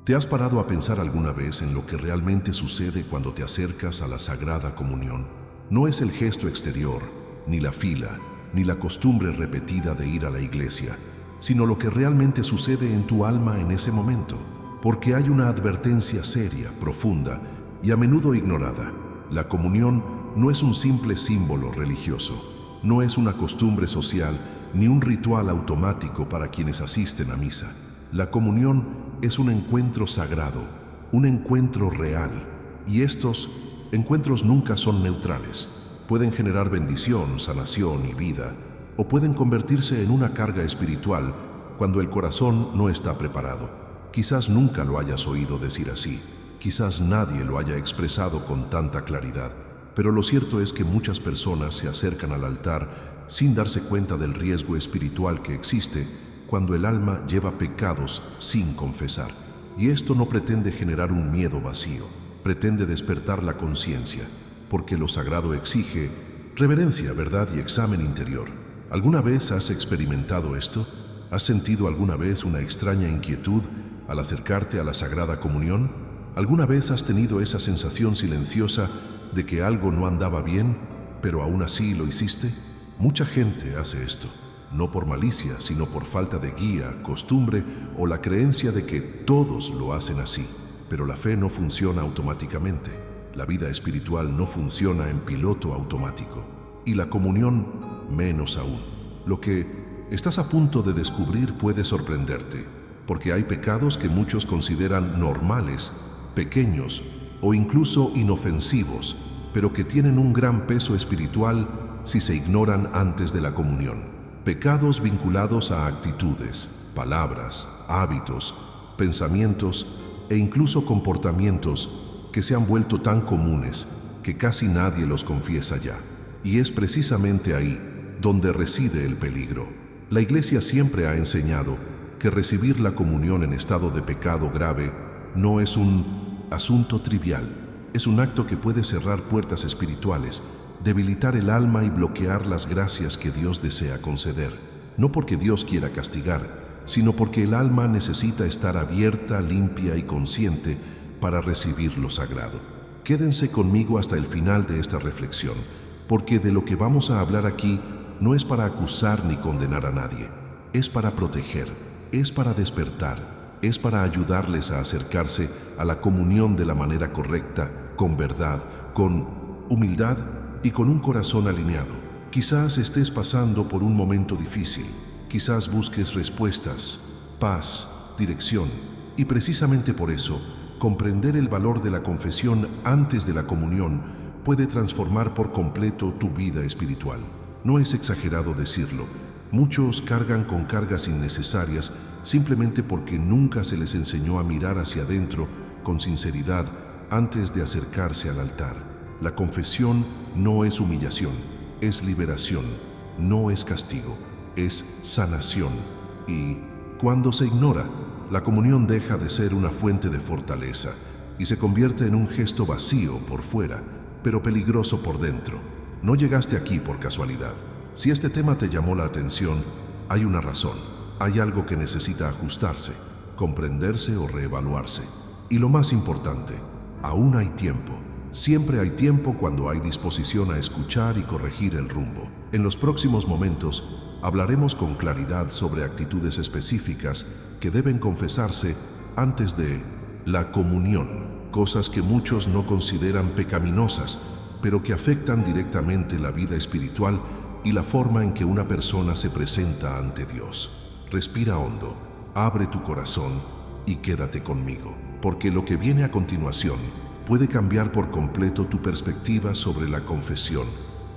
¿Te has parado a pensar alguna vez en lo que realmente sucede cuando te acercas a la Sagrada Comunión? No es el gesto exterior, ni la fila, ni la costumbre repetida de ir a la iglesia, sino lo que realmente sucede en tu alma en ese momento, porque hay una advertencia seria, profunda y a menudo ignorada. La comunión no es un simple símbolo religioso, no es una costumbre social ni un ritual automático para quienes asisten a misa. La comunión es un encuentro sagrado, un encuentro real, y estos encuentros nunca son neutrales. Pueden generar bendición, sanación y vida, o pueden convertirse en una carga espiritual cuando el corazón no está preparado. Quizás nunca lo hayas oído decir así, quizás nadie lo haya expresado con tanta claridad, pero lo cierto es que muchas personas se acercan al altar sin darse cuenta del riesgo espiritual que existe cuando el alma lleva pecados sin confesar. Y esto no pretende generar un miedo vacío, pretende despertar la conciencia, porque lo sagrado exige reverencia, verdad y examen interior. ¿Alguna vez has experimentado esto? ¿Has sentido alguna vez una extraña inquietud al acercarte a la Sagrada Comunión? ¿Alguna vez has tenido esa sensación silenciosa de que algo no andaba bien, pero aún así lo hiciste? Mucha gente hace esto, no por malicia, sino por falta de guía, costumbre o la creencia de que todos lo hacen así. Pero la fe no funciona automáticamente. La vida espiritual no funciona en piloto automático. Y la comunión menos aún. Lo que estás a punto de descubrir puede sorprenderte, porque hay pecados que muchos consideran normales, pequeños o incluso inofensivos, pero que tienen un gran peso espiritual si se ignoran antes de la comunión. Pecados vinculados a actitudes, palabras, hábitos, pensamientos e incluso comportamientos que se han vuelto tan comunes que casi nadie los confiesa ya. Y es precisamente ahí donde reside el peligro. La Iglesia siempre ha enseñado que recibir la comunión en estado de pecado grave no es un asunto trivial, es un acto que puede cerrar puertas espirituales, debilitar el alma y bloquear las gracias que Dios desea conceder. No porque Dios quiera castigar, sino porque el alma necesita estar abierta, limpia y consciente para recibir lo sagrado. Quédense conmigo hasta el final de esta reflexión, porque de lo que vamos a hablar aquí no es para acusar ni condenar a nadie, es para proteger, es para despertar, es para ayudarles a acercarse a la comunión de la manera correcta, con verdad, con humildad y con un corazón alineado. Quizás estés pasando por un momento difícil, quizás busques respuestas, paz, dirección, y precisamente por eso, comprender el valor de la confesión antes de la comunión puede transformar por completo tu vida espiritual. No es exagerado decirlo, muchos cargan con cargas innecesarias simplemente porque nunca se les enseñó a mirar hacia adentro con sinceridad antes de acercarse al altar. La confesión no es humillación, es liberación, no es castigo, es sanación. Y cuando se ignora, la comunión deja de ser una fuente de fortaleza y se convierte en un gesto vacío por fuera, pero peligroso por dentro. No llegaste aquí por casualidad. Si este tema te llamó la atención, hay una razón, hay algo que necesita ajustarse, comprenderse o reevaluarse. Y lo más importante, aún hay tiempo. Siempre hay tiempo cuando hay disposición a escuchar y corregir el rumbo. En los próximos momentos hablaremos con claridad sobre actitudes específicas que deben confesarse antes de la comunión, cosas que muchos no consideran pecaminosas, pero que afectan directamente la vida espiritual y la forma en que una persona se presenta ante Dios. Respira hondo, abre tu corazón y quédate conmigo, porque lo que viene a continuación puede cambiar por completo tu perspectiva sobre la confesión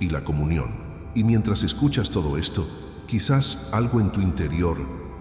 y la comunión. Y mientras escuchas todo esto, quizás algo en tu interior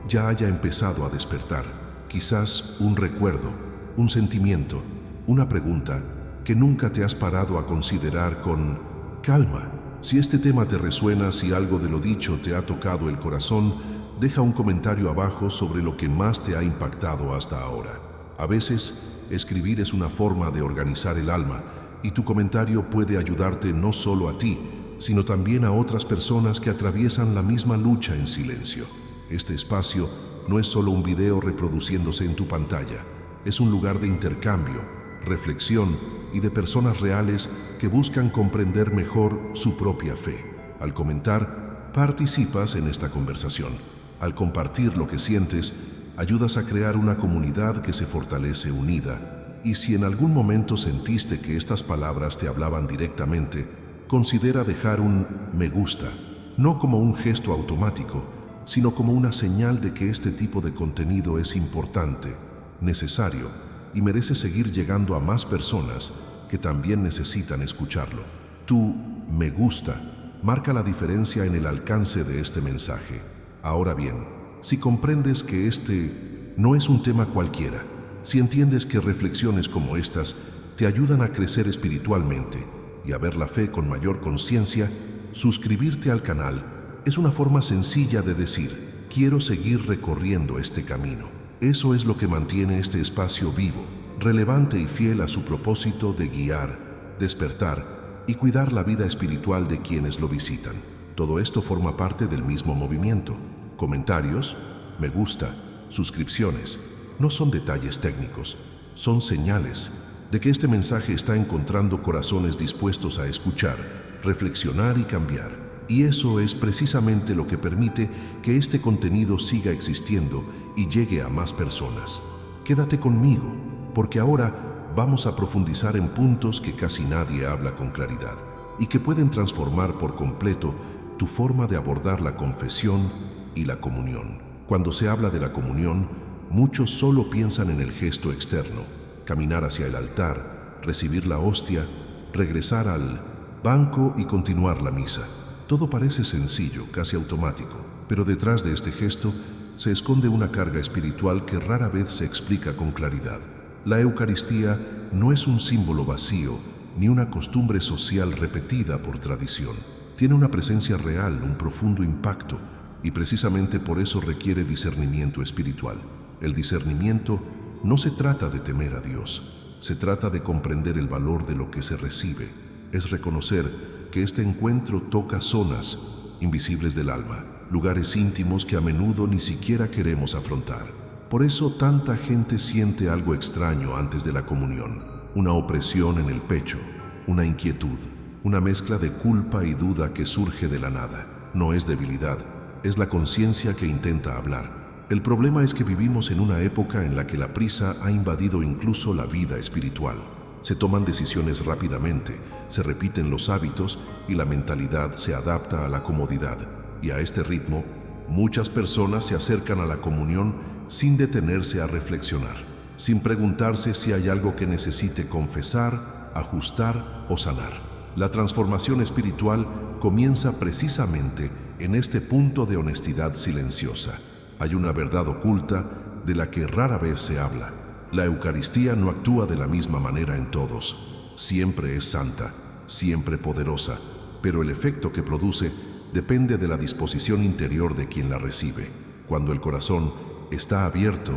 ya haya empezado a despertar. Quizás un recuerdo, un sentimiento, una pregunta que nunca te has parado a considerar con calma. Si este tema te resuena, si algo de lo dicho te ha tocado el corazón, deja un comentario abajo sobre lo que más te ha impactado hasta ahora. A veces, escribir es una forma de organizar el alma y tu comentario puede ayudarte no solo a ti, sino también a otras personas que atraviesan la misma lucha en silencio. Este espacio no es solo un video reproduciéndose en tu pantalla, Es un lugar de intercambio, reflexión y de personas reales que buscan comprender mejor su propia fe. Al comentar, participas en esta conversación. Al compartir lo que sientes, ayudas a crear una comunidad que se fortalece unida. Y si en algún momento sentiste que estas palabras te hablaban directamente, considera dejar un me gusta, no como un gesto automático, sino como una señal de que este tipo de contenido es importante, necesario y merece seguir llegando a más personas que también necesitan escucharlo. Tu me gusta marca la diferencia en el alcance de este mensaje. Ahora bien, si comprendes que este no es un tema cualquiera, si entiendes que reflexiones como estas te ayudan a crecer espiritualmente y a ver la fe con mayor conciencia, suscribirte al canal es una forma sencilla de decir, quiero seguir recorriendo este camino. Eso es lo que mantiene este espacio vivo, relevante y fiel a su propósito de guiar, despertar y cuidar la vida espiritual de quienes lo visitan. Todo esto forma parte del mismo movimiento. Comentarios, me gusta, suscripciones, no son detalles técnicos, son señales de que este mensaje está encontrando corazones dispuestos a escuchar, reflexionar y cambiar. Y eso es precisamente lo que permite que este contenido siga existiendo y llegue a más personas. Quédate conmigo, porque ahora vamos a profundizar en puntos que casi nadie habla con claridad y que pueden transformar por completo tu forma de abordar la confesión y la comunión. Cuando se habla de la comunión, muchos solo piensan en el gesto externo, caminar hacia el altar, recibir la hostia, regresar al banco y continuar la misa. Todo parece sencillo, casi automático, pero detrás de este gesto se esconde una carga espiritual que rara vez se explica con claridad. La Eucaristía no es un símbolo vacío ni una costumbre social repetida por tradición. Tiene una presencia real, un profundo impacto, y precisamente por eso requiere discernimiento espiritual. El discernimiento no se trata de temer a Dios, se trata de comprender el valor de lo que se recibe. Es reconocer que este encuentro toca zonas invisibles del alma, lugares íntimos que a menudo ni siquiera queremos afrontar. Por eso tanta gente siente algo extraño antes de la comunión, una opresión en el pecho, una inquietud, una mezcla de culpa y duda que surge de la nada. No es debilidad, es la conciencia que intenta hablar. El problema es que vivimos en una época en la que la prisa ha invadido incluso la vida espiritual. Se toman decisiones rápidamente, se repiten los hábitos y la mentalidad se adapta a la comodidad. Y a este ritmo, muchas personas se acercan a la comunión sin detenerse a reflexionar, sin preguntarse si hay algo que necesite confesar, ajustar o sanar. La transformación espiritual comienza precisamente en este punto de honestidad silenciosa. Hay una verdad oculta de la que rara vez se habla. La Eucaristía no actúa de la misma manera en todos. Siempre es santa, siempre poderosa, pero el efecto que produce depende de la disposición interior de quien la recibe. Cuando el corazón está abierto,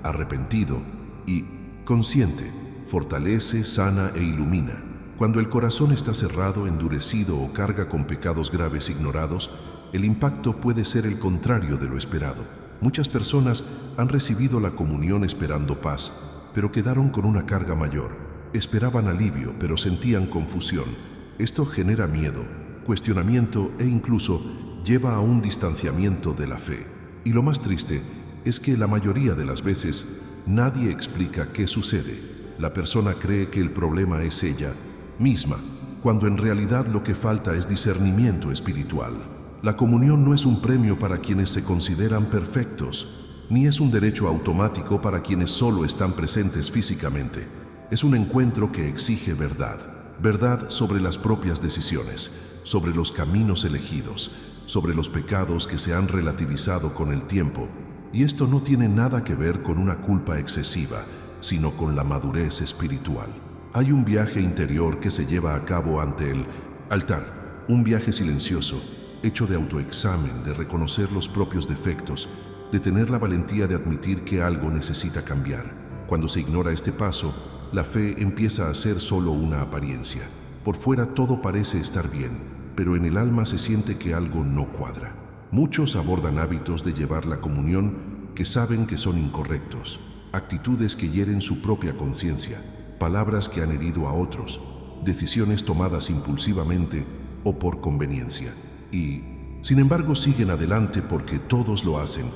arrepentido y consciente, fortalece, sana e ilumina. Cuando el corazón está cerrado, endurecido o carga con pecados graves ignorados, el impacto puede ser el contrario de lo esperado. Muchas personas han recibido la comunión esperando paz, pero quedaron con una carga mayor. Esperaban alivio, pero sentían confusión. Esto genera miedo, cuestionamiento e incluso lleva a un distanciamiento de la fe. Y lo más triste es que la mayoría de las veces nadie explica qué sucede. La persona cree que el problema es ella misma, cuando en realidad lo que falta es discernimiento espiritual. La comunión no es un premio para quienes se consideran perfectos, ni es un derecho automático para quienes solo están presentes físicamente. Es un encuentro que exige verdad, verdad sobre las propias decisiones, sobre los caminos elegidos, sobre los pecados que se han relativizado con el tiempo. Y esto no tiene nada que ver con una culpa excesiva, sino con la madurez espiritual. Hay un viaje interior que se lleva a cabo ante el altar, un viaje silencioso, hecho de autoexamen, de reconocer los propios defectos, de tener la valentía de admitir que algo necesita cambiar. Cuando se ignora este paso, la fe empieza a ser solo una apariencia. Por fuera todo parece estar bien, pero en el alma se siente que algo no cuadra. Muchos abordan hábitos de llevar la comunión que saben que son incorrectos. actitudes que hieren su propia conciencia, palabras que han herido a otros, decisiones tomadas impulsivamente o por conveniencia. Y, sin embargo, siguen adelante porque todos lo hacen,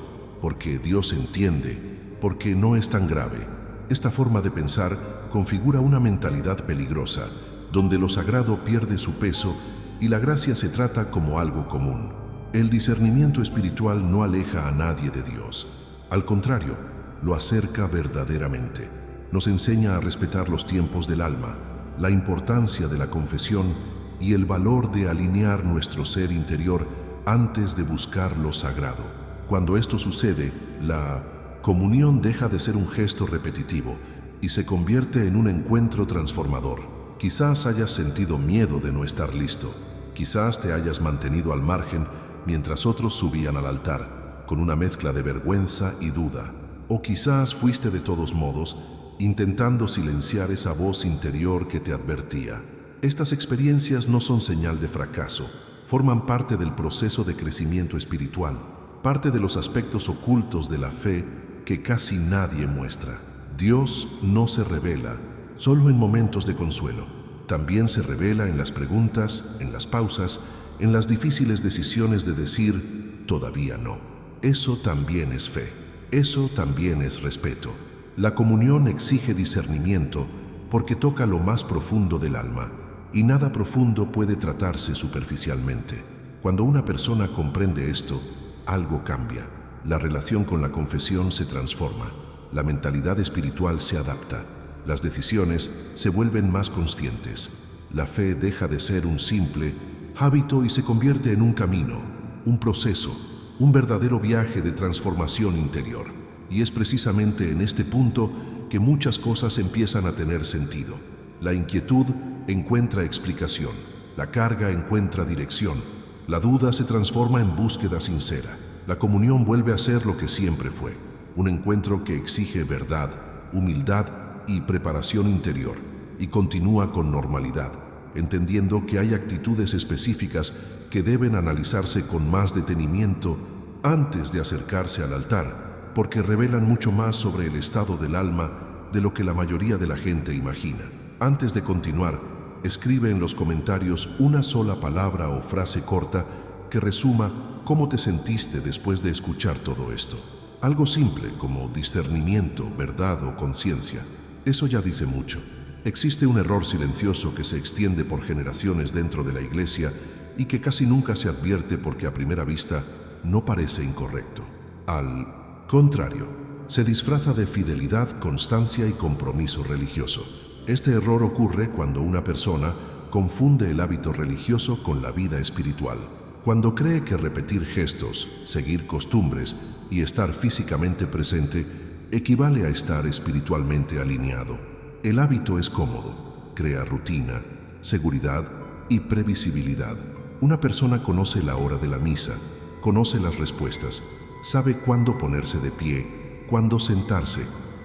porque Dios entiende, porque no es tan grave. Esta forma de pensar configura una mentalidad peligrosa, donde lo sagrado pierde su peso y la gracia se trata como algo común. El discernimiento espiritual no aleja a nadie de Dios. Al contrario, lo acerca verdaderamente. Nos enseña a respetar los tiempos del alma, la importancia de la confesión y el valor de alinear nuestro ser interior antes de buscar lo sagrado. Cuando esto sucede, la comunión deja de ser un gesto repetitivo y se convierte en un encuentro transformador. Quizás hayas sentido miedo de no estar listo. Quizás te hayas mantenido al margen mientras otros subían al altar, con una mezcla de vergüenza y duda. O quizás fuiste de todos modos, intentando silenciar esa voz interior que te advertía. Estas experiencias no son señal de fracaso, forman parte del proceso de crecimiento espiritual, parte de los aspectos ocultos de la fe que casi nadie muestra. Dios no se revela solo en momentos de consuelo, también se revela en las preguntas, en las pausas, en las difíciles decisiones de decir, todavía no. Eso también es fe, eso también es respeto. La comunión exige discernimiento porque toca lo más profundo del alma, y nada profundo puede tratarse superficialmente. Cuando una persona comprende esto, algo cambia. La relación con la confesión se transforma, la mentalidad espiritual se adapta, las decisiones se vuelven más conscientes. La fe deja de ser un simple hábito y se convierte en un camino, un proceso, un verdadero viaje de transformación interior. Y es precisamente en este punto que muchas cosas empiezan a tener sentido. La inquietud encuentra explicación, la carga encuentra dirección, la duda se transforma en búsqueda sincera. La comunión vuelve a ser lo que siempre fue, un encuentro que exige verdad, humildad y preparación interior, y continúa con normalidad, entendiendo que hay actitudes específicas que deben analizarse con más detenimiento antes de acercarse al altar, porque revelan mucho más sobre el estado del alma de lo que la mayoría de la gente imagina. Antes de continuar, escribe en los comentarios una sola palabra o frase corta que resuma cómo te sentiste después de escuchar todo esto. Algo simple como discernimiento, verdad o conciencia. Eso ya dice mucho. Existe un error silencioso que se extiende por generaciones dentro de la iglesia y que casi nunca se advierte porque a primera vista no parece incorrecto. Al contrario, se disfraza de fidelidad, constancia y compromiso religioso. Este error ocurre cuando una persona confunde el hábito religioso con la vida espiritual. Cuando cree que repetir gestos, seguir costumbres y estar físicamente presente equivale a estar espiritualmente alineado. El hábito es cómodo, crea rutina, seguridad y previsibilidad. Una persona conoce la hora de la misa, conoce las respuestas, sabe cuándo ponerse de pie, cuándo sentarse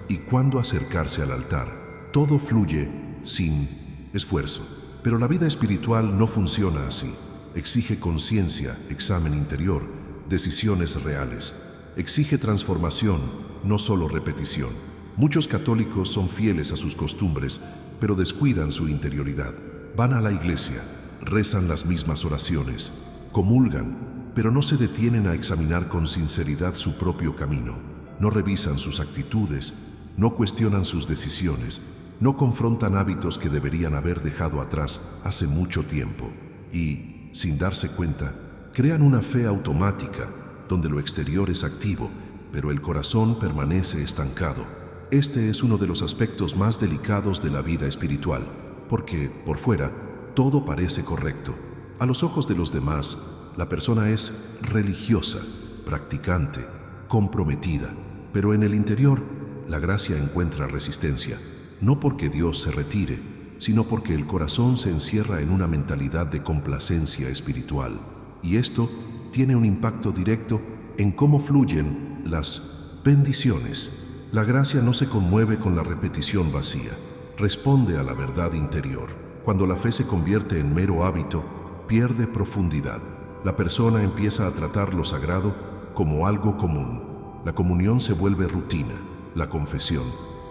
y cuándo acercarse al altar. Todo fluye sin esfuerzo. Pero la vida espiritual no funciona así. Exige conciencia, examen interior, decisiones reales. Exige transformación, no solo repetición. Muchos católicos son fieles a sus costumbres, pero descuidan su interioridad. Van a la iglesia, rezan las mismas oraciones, comulgan, pero no se detienen a examinar con sinceridad su propio camino. No revisan sus actitudes, no cuestionan sus decisiones, no confrontan hábitos que deberían haber dejado atrás hace mucho tiempo. Y, sin darse cuenta, crean una fe automática, donde lo exterior es activo, pero el corazón permanece estancado. Este es uno de los aspectos más delicados de la vida espiritual, porque, por fuera, todo parece correcto. A los ojos de los demás, la persona es religiosa, practicante, comprometida, pero en el interior, la gracia encuentra resistencia, no porque Dios se retire, sino porque el corazón se encierra en una mentalidad de complacencia espiritual. Y esto tiene un impacto directo en cómo fluyen las bendiciones. La gracia no se conmueve con la repetición vacía, responde a la verdad interior. Cuando la fe se convierte en mero hábito, pierde profundidad. La persona empieza a tratar lo sagrado como algo común. La comunión se vuelve rutina. la confesión,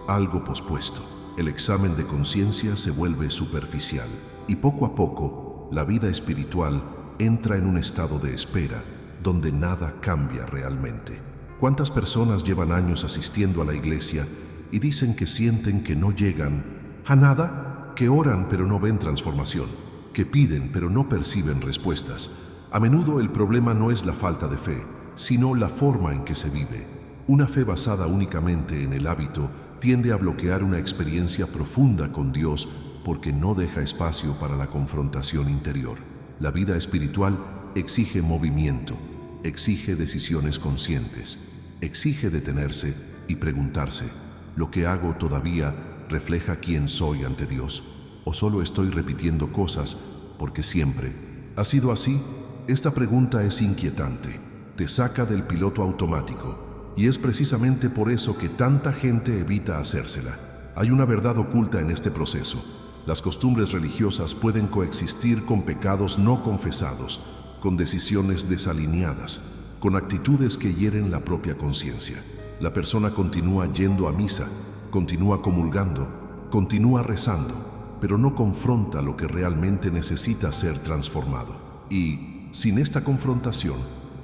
algo pospuesto. El examen de conciencia se vuelve superficial y poco a poco la vida espiritual entra en un estado de espera donde nada cambia realmente. ¿Cuántas personas llevan años asistiendo a la iglesia y dicen que sienten que no llegan a nada? Que oran pero no ven transformación, que piden pero no perciben respuestas. A menudo el problema no es la falta de fe, sino la forma en que se vive. Una fe basada únicamente en el hábito tiende a bloquear una experiencia profunda con Dios porque no deja espacio para la confrontación interior. La vida espiritual exige movimiento, exige decisiones conscientes, exige detenerse y preguntarse: ¿lo que hago todavía refleja quién soy ante Dios? ¿O solo estoy repitiendo cosas porque siempre ha sido así? Esta pregunta es inquietante, te saca del piloto automático, y es precisamente por eso que tanta gente evita hacérsela. Hay una verdad oculta en este proceso. Las costumbres religiosas pueden coexistir con pecados no confesados, con decisiones desalineadas, con actitudes que hieren la propia conciencia. La persona continúa yendo a misa, continúa comulgando, continúa rezando, pero no confronta lo que realmente necesita ser transformado. Y, sin esta confrontación,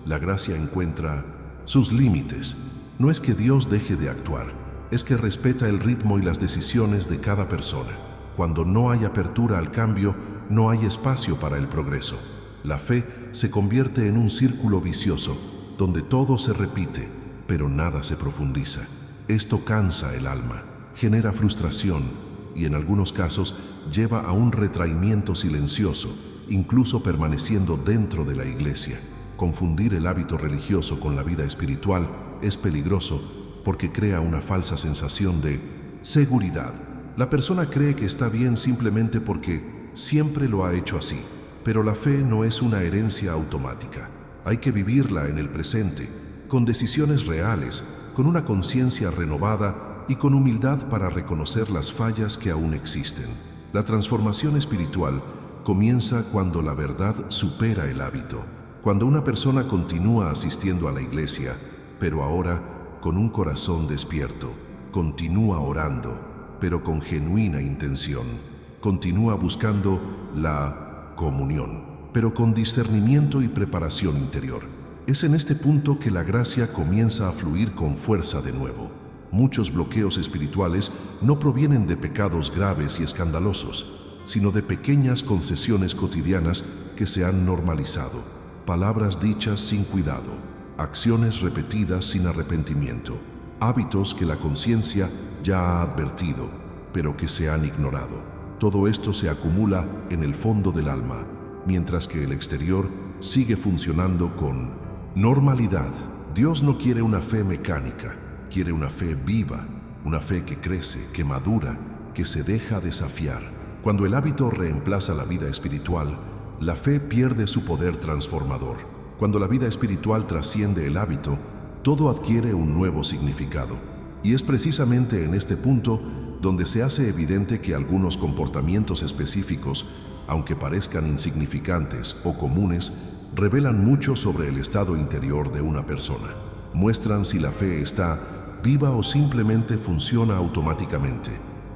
la gracia encuentra sus límites. No es que Dios deje de actuar, es que respeta el ritmo y las decisiones de cada persona. Cuando no hay apertura al cambio, no hay espacio para el progreso. La fe se convierte en un círculo vicioso, donde todo se repite, pero nada se profundiza. Esto cansa el alma, genera frustración y en algunos casos lleva a un retraimiento silencioso, incluso permaneciendo dentro de la iglesia. Confundir el hábito religioso con la vida espiritual es peligroso porque crea una falsa sensación de seguridad. La persona cree que está bien simplemente porque siempre lo ha hecho así, pero la fe no es una herencia automática. Hay que vivirla en el presente, con decisiones reales, con una conciencia renovada y con humildad para reconocer las fallas que aún existen. La transformación espiritual comienza cuando la verdad supera el hábito, cuando una persona continúa asistiendo a la iglesia, pero ahora con un corazón despierto, continúa orando, pero con genuina intención, continúa buscando la comunión, pero con discernimiento y preparación interior. Es en este punto que la gracia comienza a fluir con fuerza de nuevo. Muchos bloqueos espirituales no provienen de pecados graves y escandalosos, sino de pequeñas concesiones cotidianas que se han normalizado, palabras dichas sin cuidado, acciones repetidas sin arrepentimiento, hábitos que la conciencia ya ha advertido, pero que se han ignorado. Todo esto se acumula en el fondo del alma, mientras que el exterior sigue funcionando con normalidad. Dios no quiere una fe mecánica, quiere una fe viva, una fe que crece, que madura, que se deja desafiar. Cuando el hábito reemplaza la vida espiritual, la fe pierde su poder transformador. Cuando la vida espiritual trasciende el hábito, todo adquiere un nuevo significado. Y es precisamente en este punto donde se hace evidente que algunos comportamientos específicos, aunque parezcan insignificantes o comunes, revelan mucho sobre el estado interior de una persona. Muestran si la fe está viva o simplemente funciona automáticamente.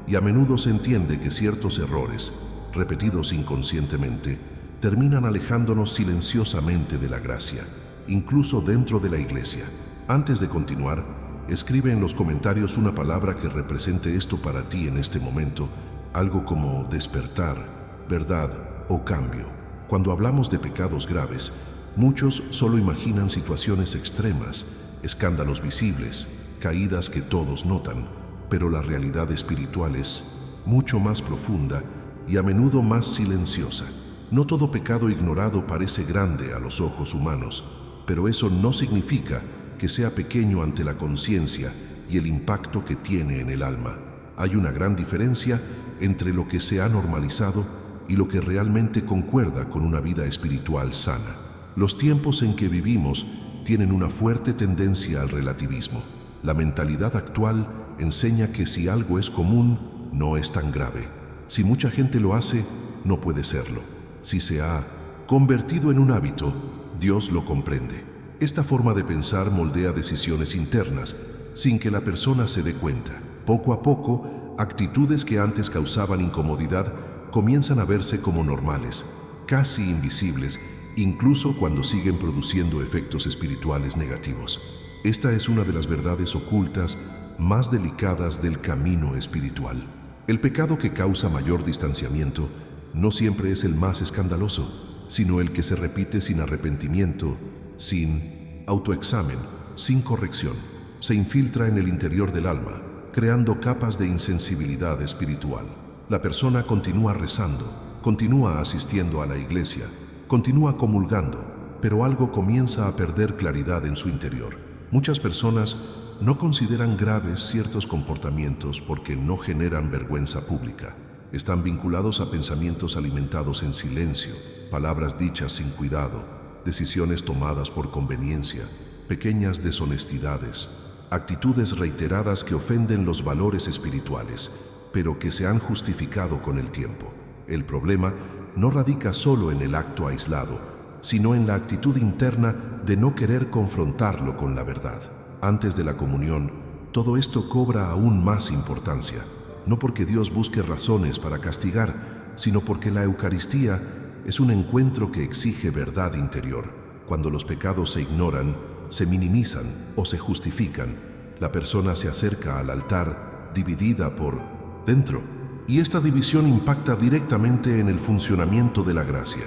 Y a menudo se entiende que ciertos errores, repetidos inconscientemente, terminan alejándonos silenciosamente de la gracia, incluso dentro de la iglesia. Antes de continuar, escribe en los comentarios una palabra que represente esto para ti en este momento, algo como despertar, verdad o cambio. Cuando hablamos de pecados graves, muchos solo imaginan situaciones extremas, escándalos visibles, caídas que todos notan, pero la realidad espiritual es mucho más profunda y a menudo más silenciosa. No todo pecado ignorado parece grande a los ojos humanos, pero eso no significa que sea pequeño ante la conciencia y el impacto que tiene en el alma. Hay una gran diferencia entre lo que se ha normalizado y lo que realmente concuerda con una vida espiritual sana. Los tiempos en que vivimos tienen una fuerte tendencia al relativismo. La mentalidad actual enseña que si algo es común, no es tan grave. Si mucha gente lo hace, no puede serlo. Si se ha convertido en un hábito, Dios lo comprende. Esta forma de pensar moldea decisiones internas, sin que la persona se dé cuenta. Poco a poco, actitudes que antes causaban incomodidad comienzan a verse como normales, casi invisibles, incluso cuando siguen produciendo efectos espirituales negativos. Esta es una de las verdades ocultas más delicadas del camino espiritual. El pecado que causa mayor distanciamiento no siempre es el más escandaloso, sino el que se repite sin arrepentimiento, sin autoexamen, sin corrección. Se infiltra en el interior del alma, creando capas de insensibilidad espiritual. La persona continúa rezando, continúa asistiendo a la iglesia, continúa comulgando, pero algo comienza a perder claridad en su interior. Muchas personas no consideran graves ciertos comportamientos porque no generan vergüenza pública. Están vinculados a pensamientos alimentados en silencio, palabras dichas sin cuidado, decisiones tomadas por conveniencia, pequeñas deshonestidades, actitudes reiteradas que ofenden los valores espirituales, pero que se han justificado con el tiempo. El problema no radica solo en el acto aislado, sino en la actitud interna de no querer confrontarlo con la verdad. Antes de la comunión, todo esto cobra aún más importancia, no porque Dios busque razones para castigar, sino porque la Eucaristía es un encuentro que exige verdad interior. Cuando los pecados se ignoran, se minimizan o se justifican, la persona se acerca al altar dividida por dentro, y esta división impacta directamente en el funcionamiento de la gracia.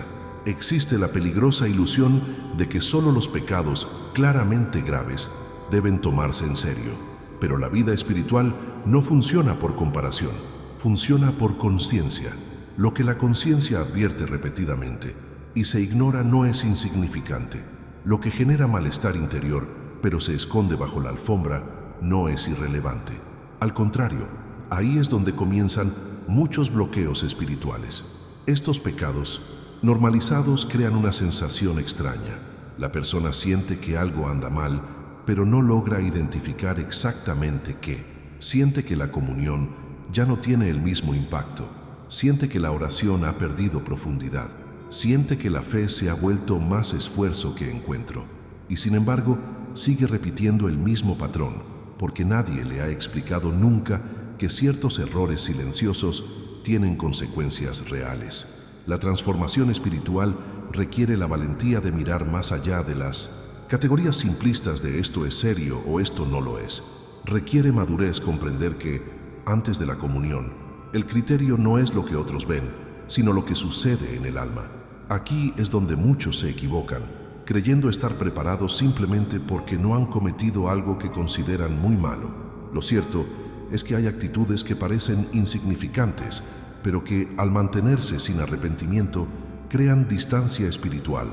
Existe la peligrosa ilusión de que solo los pecados claramente graves deben tomarse en serio, pero la vida espiritual no funciona por comparación, funciona por conciencia. Lo que la conciencia advierte repetidamente y se ignora no es insignificante. Lo que genera malestar interior, pero se esconde bajo la alfombra, no es irrelevante. Al contrario, ahí es donde comienzan muchos bloqueos espirituales. Estos pecados normalizados crean una sensación extraña. La persona siente que algo anda mal, pero no logra identificar exactamente qué. Siente que la comunión ya no tiene el mismo impacto. Siente que la oración ha perdido profundidad. Siente que la fe se ha vuelto más esfuerzo que encuentro. Y sin embargo, sigue repitiendo el mismo patrón, porque nadie le ha explicado nunca que ciertos errores silenciosos tienen consecuencias reales. La transformación espiritual requiere la valentía de mirar más allá de las categorías simplistas de esto es serio o esto no lo es. Requiere madurez comprender que, antes de la comunión, el criterio no es lo que otros ven, sino lo que sucede en el alma. Aquí es donde muchos se equivocan, creyendo estar preparados simplemente porque no han cometido algo que consideran muy malo. Lo cierto es que hay actitudes que parecen insignificantes, pero que, al mantenerse sin arrepentimiento, crean distancia espiritual,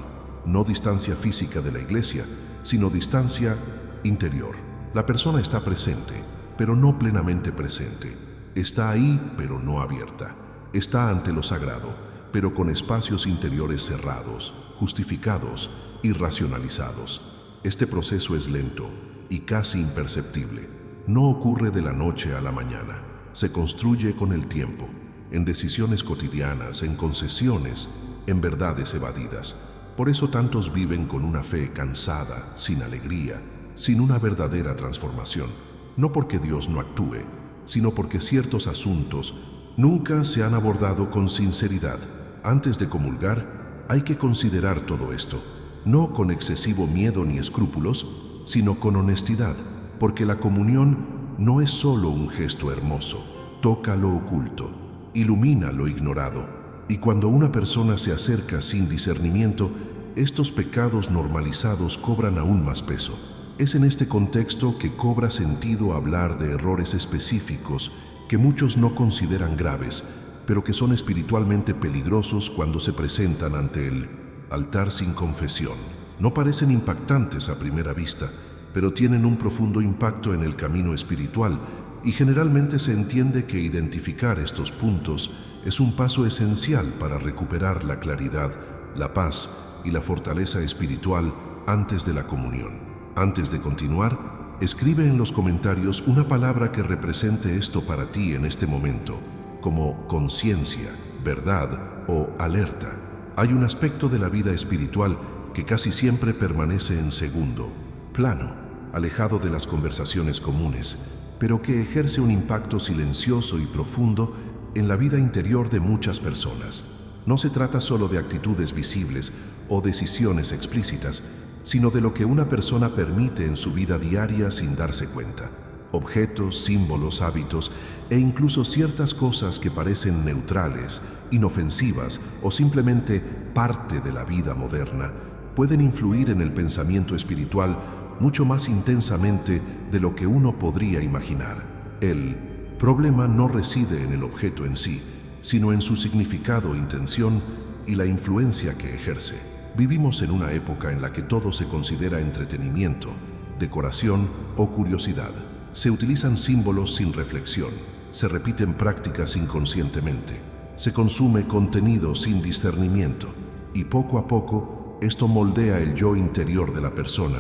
no distancia física de la iglesia, sino distancia interior. La persona está presente, pero no plenamente presente. Está ahí, pero no abierta. Está ante lo sagrado, pero con espacios interiores cerrados, justificados y racionalizados. Este proceso es lento y casi imperceptible. No ocurre de la noche a la mañana. Se construye con el tiempo, en decisiones cotidianas, en concesiones, en verdades evadidas. Por eso tantos viven con una fe cansada, sin alegría, sin una verdadera transformación. No porque Dios no actúe, sino porque ciertos asuntos nunca se han abordado con sinceridad. Antes de comulgar, hay que considerar todo esto, no con excesivo miedo ni escrúpulos, sino con honestidad, porque la comunión no es solo un gesto hermoso, toca lo oculto, ilumina lo ignorado, y cuando una persona se acerca sin discernimiento, estos pecados normalizados cobran aún más peso. Es en este contexto que cobra sentido hablar de errores específicos que muchos no consideran graves, pero que son espiritualmente peligrosos cuando se presentan ante el altar sin confesión. No parecen impactantes a primera vista, pero tienen un profundo impacto en el camino espiritual, y generalmente se entiende que identificar estos puntos es un paso esencial para recuperar la claridad, la paz y la fortaleza espiritual antes de la comunión. Antes de continuar, escribe en los comentarios una palabra que represente esto para ti en este momento, como conciencia, verdad o alerta. Hay un aspecto de la vida espiritual que casi siempre permanece en segundo plano, alejado de las conversaciones comunes, pero que ejerce un impacto silencioso y profundo en la vida interior de muchas personas. No se trata solo de actitudes visibles o decisiones explícitas, sino de lo que una persona permite en su vida diaria sin darse cuenta. Objetos, símbolos, hábitos e incluso ciertas cosas que parecen neutrales, inofensivas o simplemente parte de la vida moderna pueden influir en el pensamiento espiritual mucho más intensamente de lo que uno podría imaginar. El problema no reside en el objeto en sí, sino en su significado, intención y la influencia que ejerce. Vivimos en una época en la que todo se considera entretenimiento, decoración o curiosidad. Se utilizan símbolos sin reflexión, se repiten prácticas inconscientemente, se consume contenido sin discernimiento y poco a poco esto moldea el yo interior de la persona,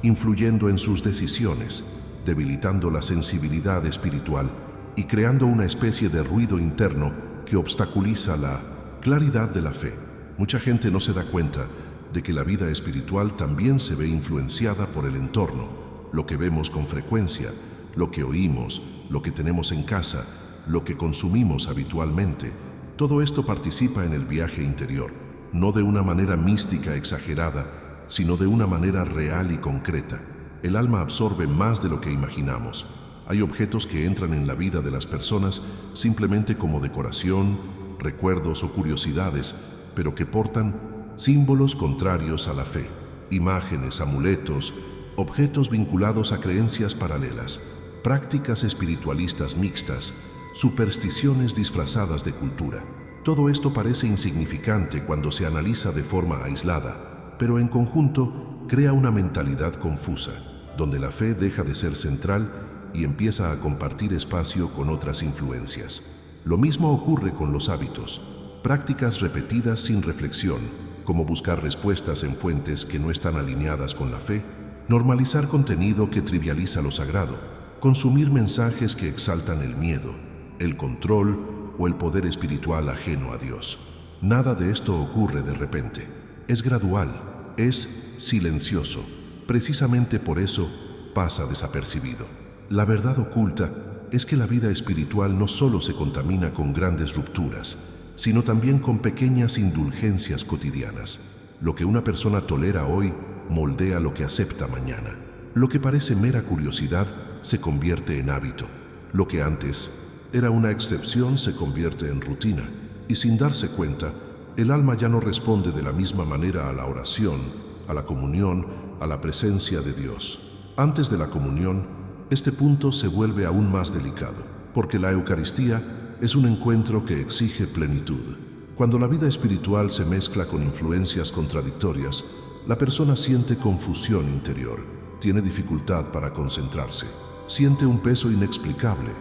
influyendo en sus decisiones, debilitando la sensibilidad espiritual y creando una especie de ruido interno que obstaculiza la claridad de la fe. Mucha gente no se da cuenta de que la vida espiritual también se ve influenciada por el entorno, lo que vemos con frecuencia, lo que oímos, lo que tenemos en casa, lo que consumimos habitualmente. Todo esto participa en el viaje interior, no de una manera mística exagerada, sino de una manera real y concreta. El alma absorbe más de lo que imaginamos. Hay objetos que entran en la vida de las personas simplemente como decoración, recuerdos o curiosidades, pero que portan símbolos contrarios a la fe, imágenes, amuletos, objetos vinculados a creencias paralelas, prácticas espiritualistas mixtas, supersticiones disfrazadas de cultura. Todo esto parece insignificante cuando se analiza de forma aislada, pero en conjunto crea una mentalidad confusa, donde la fe deja de ser central y empieza a compartir espacio con otras influencias. Lo mismo ocurre con los hábitos, prácticas repetidas sin reflexión, como buscar respuestas en fuentes que no están alineadas con la fe, normalizar contenido que trivializa lo sagrado, consumir mensajes que exaltan el miedo, el control o el poder espiritual ajeno a Dios. Nada de esto ocurre de repente. Es gradual, es silencioso. Precisamente por eso pasa desapercibido. La verdad oculta es que la vida espiritual no solo se contamina con grandes rupturas, sino también con pequeñas indulgencias cotidianas. Lo que una persona tolera hoy moldea lo que acepta mañana. Lo que parece mera curiosidad se convierte en hábito. Lo que antes era una excepción se convierte en rutina, y sin darse cuenta, el alma ya no responde de la misma manera a la oración, a la comunión, a la presencia de Dios. Antes de la comunión, este punto se vuelve aún más delicado, porque la Eucaristía es un encuentro que exige plenitud. Cuando la vida espiritual se mezcla con influencias contradictorias, la persona siente confusión interior, tiene dificultad para concentrarse, siente un peso inexplicable.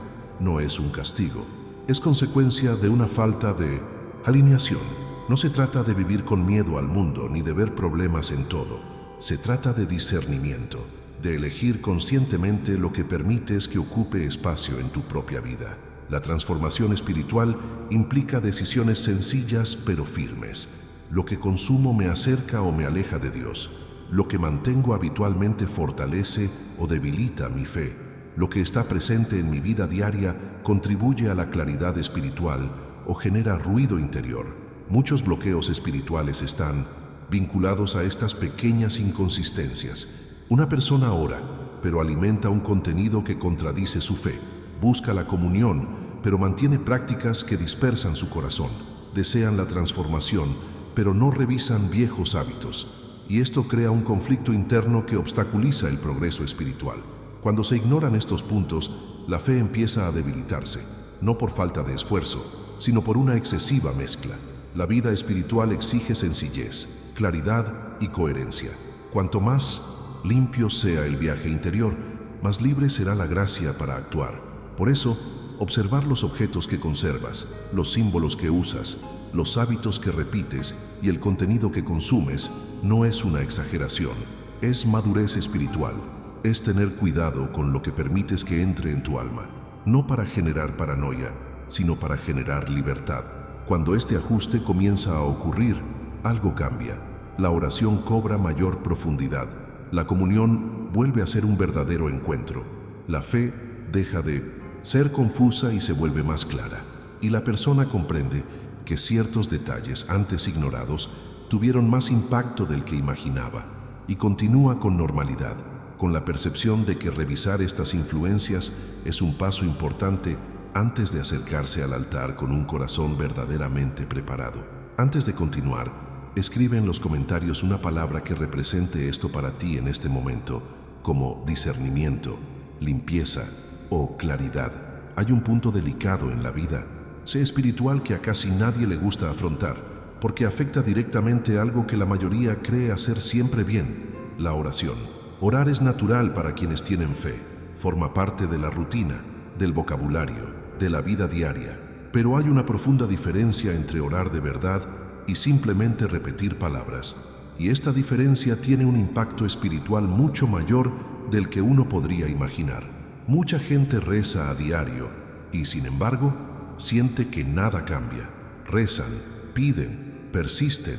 No es un castigo, es consecuencia de una falta de alineación. No se trata de vivir con miedo al mundo ni de ver problemas en todo. Se trata de discernimiento, de elegir conscientemente lo que permites que ocupe espacio en tu propia vida. La transformación espiritual implica decisiones sencillas pero firmes. Lo que consumo me acerca o me aleja de Dios. Lo que mantengo habitualmente fortalece o debilita mi fe. Lo que está presente en mi vida diaria contribuye a la claridad espiritual o genera ruido interior. Muchos bloqueos espirituales están vinculados a estas pequeñas inconsistencias. Una persona ora, pero alimenta un contenido que contradice su fe. Busca la comunión, pero mantiene prácticas que dispersan su corazón. Desean la transformación, pero no revisan viejos hábitos. Y esto crea un conflicto interno que obstaculiza el progreso espiritual. Cuando se ignoran estos puntos, la fe empieza a debilitarse, no por falta de esfuerzo, sino por una excesiva mezcla. La vida espiritual exige sencillez, claridad y coherencia. Cuanto más limpio sea el viaje interior, más libre será la gracia para actuar. Por eso, observar los objetos que conservas, los símbolos que usas, los hábitos que repites y el contenido que consumes no es una exageración, es madurez espiritual. Es tener cuidado con lo que permites que entre en tu alma, no para generar paranoia, sino para generar libertad. Cuando este ajuste comienza a ocurrir, algo cambia. La oración cobra mayor profundidad, la comunión vuelve a ser un verdadero encuentro. La fe deja de ser confusa y se vuelve más clara, y la persona comprende que ciertos detalles antes ignorados tuvieron más impacto del que imaginaba, y continúa con normalidad, con la percepción de que revisar estas influencias es un paso importante antes de acercarse al altar con un corazón verdaderamente preparado. Antes de continuar, escribe en los comentarios una palabra que represente esto para ti en este momento, como discernimiento, limpieza o claridad. Hay un punto delicado en la vida, sé espiritual, que a casi nadie le gusta afrontar, porque afecta directamente algo que la mayoría cree hacer siempre bien: la oración. Orar es natural para quienes tienen fe, forma parte de la rutina, del vocabulario, de la vida diaria, pero hay una profunda diferencia entre orar de verdad y simplemente repetir palabras, y esta diferencia tiene un impacto espiritual mucho mayor del que uno podría imaginar. Mucha gente reza a diario y, sin embargo, siente que nada cambia. Rezan, piden, persisten,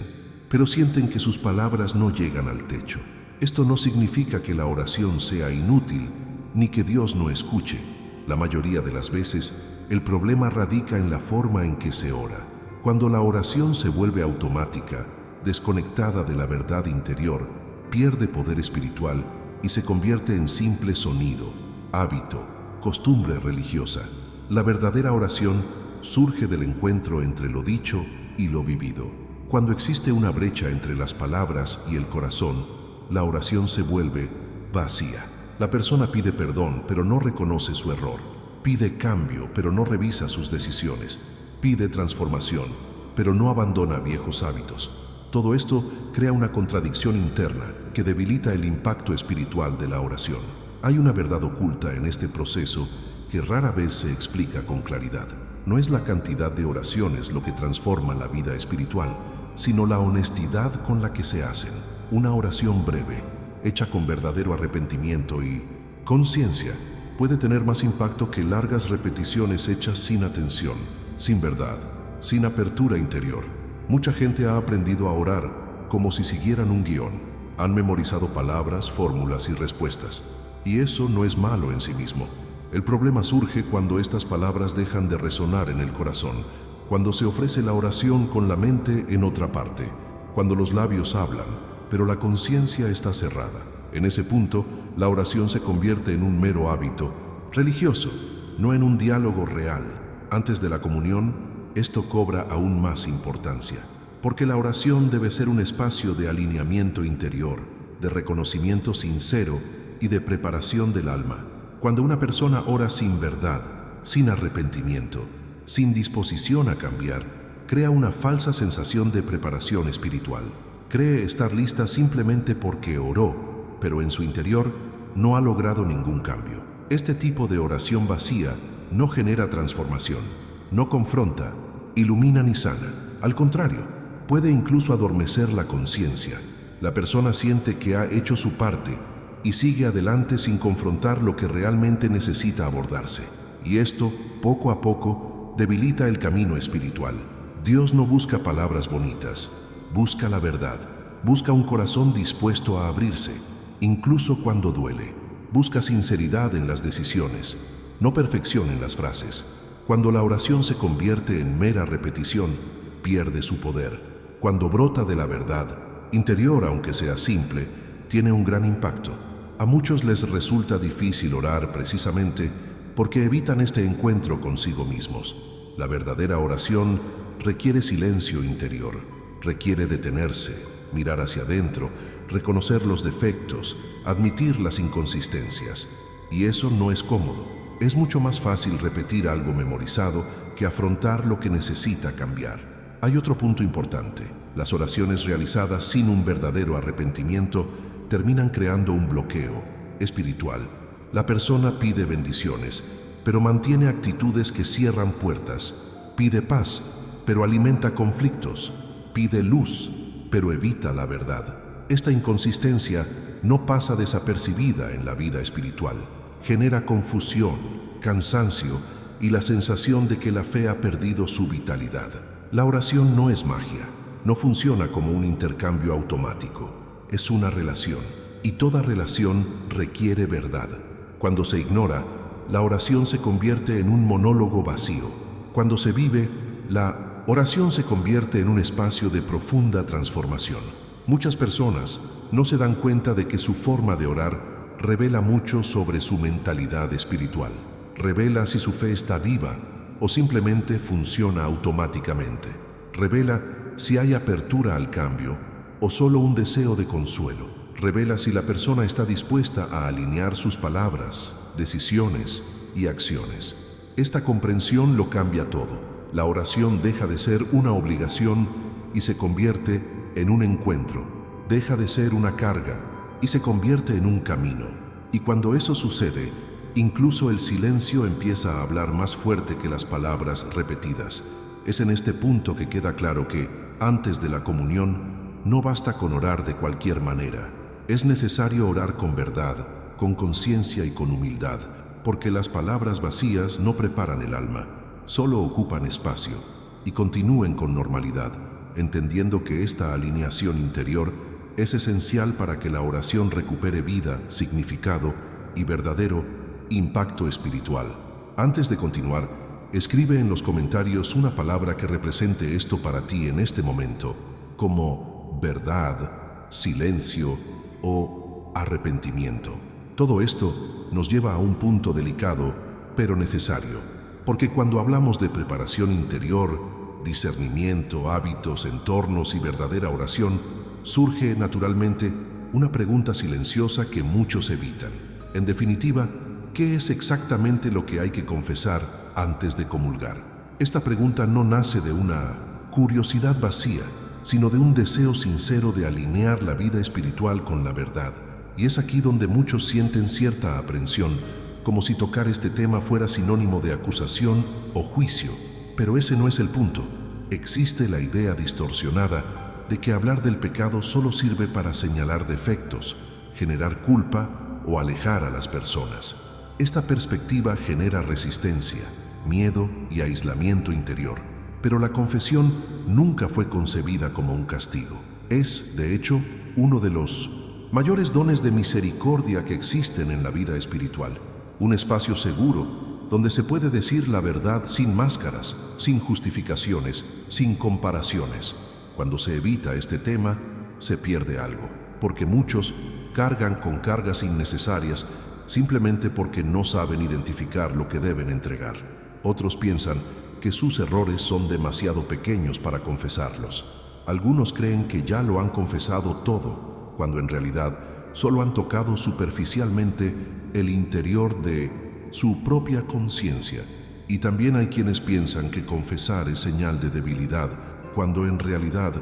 pero sienten que sus palabras no llegan al techo. Esto no significa que la oración sea inútil, ni que Dios no escuche. La mayoría de las veces, el problema radica en la forma en que se ora. Cuando la oración se vuelve automática, desconectada de la verdad interior, pierde poder espiritual y se convierte en simple sonido, hábito, costumbre religiosa. La verdadera oración surge del encuentro entre lo dicho y lo vivido. Cuando existe una brecha entre las palabras y el corazón, la oración se vuelve vacía. La persona pide perdón, pero no reconoce su error. Pide cambio, pero no revisa sus decisiones. Pide transformación, pero no abandona viejos hábitos. Todo esto crea una contradicción interna que debilita el impacto espiritual de la oración. Hay una verdad oculta en este proceso que rara vez se explica con claridad. No es la cantidad de oraciones lo que transforma la vida espiritual, sino la honestidad con la que se hacen. Una oración breve, hecha con verdadero arrepentimiento y conciencia, puede tener más impacto que largas repeticiones hechas sin atención, sin verdad, sin apertura interior. Mucha gente ha aprendido a orar como si siguieran un guión. Han memorizado palabras, fórmulas y respuestas. Y eso no es malo en sí mismo. El problema surge cuando estas palabras dejan de resonar en el corazón, cuando se ofrece la oración con la mente en otra parte, cuando los labios hablan, pero la conciencia está cerrada. En ese punto, la oración se convierte en un mero hábito religioso, no en un diálogo real. Antes de la comunión, esto cobra aún más importancia, porque la oración debe ser un espacio de alineamiento interior, de reconocimiento sincero y de preparación del alma. Cuando una persona ora sin verdad, sin arrepentimiento, sin disposición a cambiar, crea una falsa sensación de preparación espiritual. Cree estar lista simplemente porque oró, pero en su interior no ha logrado ningún cambio. Este tipo de oración vacía no genera transformación, no confronta, ilumina ni sana. Al contrario, puede incluso adormecer la conciencia. La persona siente que ha hecho su parte y sigue adelante sin confrontar lo que realmente necesita abordarse. Y esto, poco a poco, debilita el camino espiritual. Dios no busca palabras bonitas, busca la verdad, busca un corazón dispuesto a abrirse, incluso cuando duele. Busca sinceridad en las decisiones, no perfección en las frases. Cuando la oración se convierte en mera repetición, pierde su poder. Cuando brota de la verdad, interior aunque sea simple, tiene un gran impacto. A muchos les resulta difícil orar precisamente porque evitan este encuentro consigo mismos. La verdadera oración requiere silencio interior, requiere detenerse, mirar hacia adentro, reconocer los defectos, admitir las inconsistencias. Y eso no es cómodo. Es mucho más fácil repetir algo memorizado que afrontar lo que necesita cambiar. Hay otro punto importante. Las oraciones realizadas sin un verdadero arrepentimiento terminan creando un bloqueo espiritual. La persona pide bendiciones, pero mantiene actitudes que cierran puertas. Pide paz, pero alimenta conflictos. Pide luz, pero evita la verdad. Esta inconsistencia no pasa desapercibida en la vida espiritual. Genera confusión, cansancio y la sensación de que la fe ha perdido su vitalidad. La oración no es magia, no funciona como un intercambio automático. Es una relación. y toda relación requiere verdad. Cuando se ignora, la oración se convierte en un monólogo vacío. Cuando se vive, la oración se convierte en un espacio de profunda transformación. Muchas personas no se dan cuenta de que su forma de orar revela mucho sobre su mentalidad espiritual. Revela si su fe está viva o simplemente funciona automáticamente. Revela si hay apertura al cambio o solo un deseo de consuelo. Revela si la persona está dispuesta a alinear sus palabras, decisiones y acciones. Esta comprensión lo cambia todo. La oración deja de ser una obligación y se convierte en un encuentro. Deja de ser una carga y se convierte en un camino. Y cuando eso sucede, incluso el silencio empieza a hablar más fuerte que las palabras repetidas. Es en este punto que queda claro que, antes de la comunión, no basta con orar de cualquier manera. Es necesario orar con verdad, con conciencia y con humildad, porque las palabras vacías no preparan el alma, solo ocupan espacio. Y continúen con normalidad, entendiendo que esta alineación interior es esencial para que la oración recupere vida, significado y verdadero impacto espiritual. Antes de continuar, escribe en los comentarios una palabra que represente esto para ti en este momento, como verdad, silencio o arrepentimiento. Todo esto nos lleva a un punto delicado, pero necesario, porque cuando hablamos de preparación interior, discernimiento, hábitos, entornos y verdadera oración, surge naturalmente una pregunta silenciosa que muchos evitan. En definitiva, ¿qué es exactamente lo que hay que confesar antes de comulgar? Esta pregunta no nace de una curiosidad vacía, sino de un deseo sincero de alinear la vida espiritual con la verdad. Y es aquí donde muchos sienten cierta aprensión, como si tocar este tema fuera sinónimo de acusación o juicio. Pero ese no es el punto. Existe la idea distorsionada de que hablar del pecado solo sirve para señalar defectos, generar culpa o alejar a las personas. Esta perspectiva genera resistencia, miedo y aislamiento interior, pero la confesión nunca fue concebida como un castigo. Es, de hecho, uno de los mayores dones de misericordia que existen en la vida espiritual. Un espacio seguro donde se puede decir la verdad sin máscaras, sin justificaciones, sin comparaciones. Cuando se evita este tema, se pierde algo, porque muchos cargan con cargas innecesarias simplemente porque no saben identificar lo que deben entregar. Otros piensan que sus errores son demasiado pequeños para confesarlos. Algunos creen que ya lo han confesado todo, cuando en realidad solo han tocado superficialmente el interior de su propia conciencia. Y también hay quienes piensan que confesar es señal de debilidad, cuando en realidad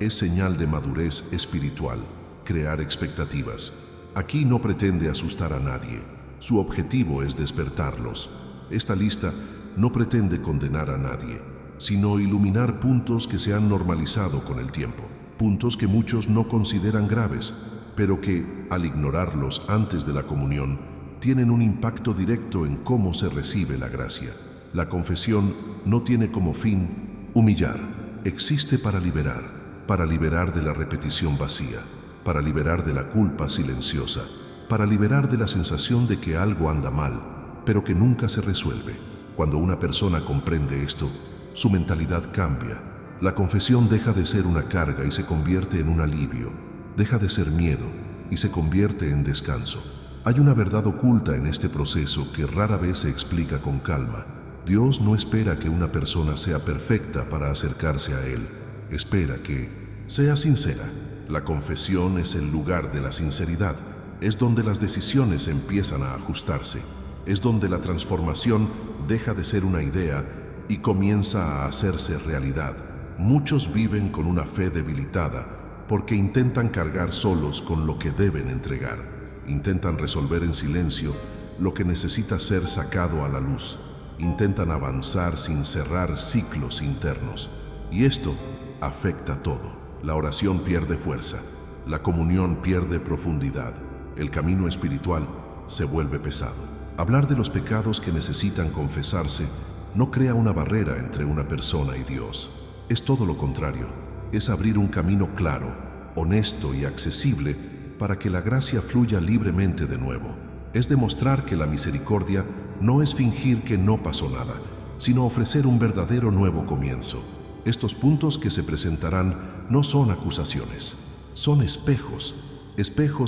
es señal de madurez espiritual. Crear expectativas. Aquí no pretende asustar a nadie. Su objetivo es despertarlos. Esta lista no pretende condenar a nadie, sino iluminar puntos que se han normalizado con el tiempo. Puntos que muchos no consideran graves, pero que, al ignorarlos antes de la comunión, tienen un impacto directo en cómo se recibe la gracia. La confesión no tiene como fin humillar. Existe para liberar de la repetición vacía, para liberar de la culpa silenciosa, para liberar de la sensación de que algo anda mal, pero que nunca se resuelve. Cuando una persona comprende esto, su mentalidad cambia. La confesión deja de ser una carga y se convierte en un alivio. Deja de ser miedo y se convierte en descanso. Hay una verdad oculta en este proceso que rara vez se explica con calma. Dios no espera que una persona sea perfecta para acercarse a Él. Espera que sea sincera. La confesión es el lugar de la sinceridad. Es donde las decisiones empiezan a ajustarse. Es donde la transformación deja de ser una idea y comienza a hacerse realidad. Muchos viven con una fe debilitada porque intentan cargar solos con lo que deben entregar. Intentan resolver en silencio lo que necesita ser sacado a la luz. Intentan avanzar sin cerrar ciclos internos. Y esto afecta todo. La oración pierde fuerza. La comunión pierde profundidad. El camino espiritual se vuelve pesado. Hablar de los pecados que necesitan confesarse no crea una barrera entre una persona y Dios. Es todo lo contrario. Es abrir un camino claro, honesto y accesible para que la gracia fluya libremente de nuevo. Es demostrar que la misericordia no es fingir que no pasó nada, sino ofrecer un verdadero nuevo comienzo. Estos puntos que se presentarán no son acusaciones, son espejos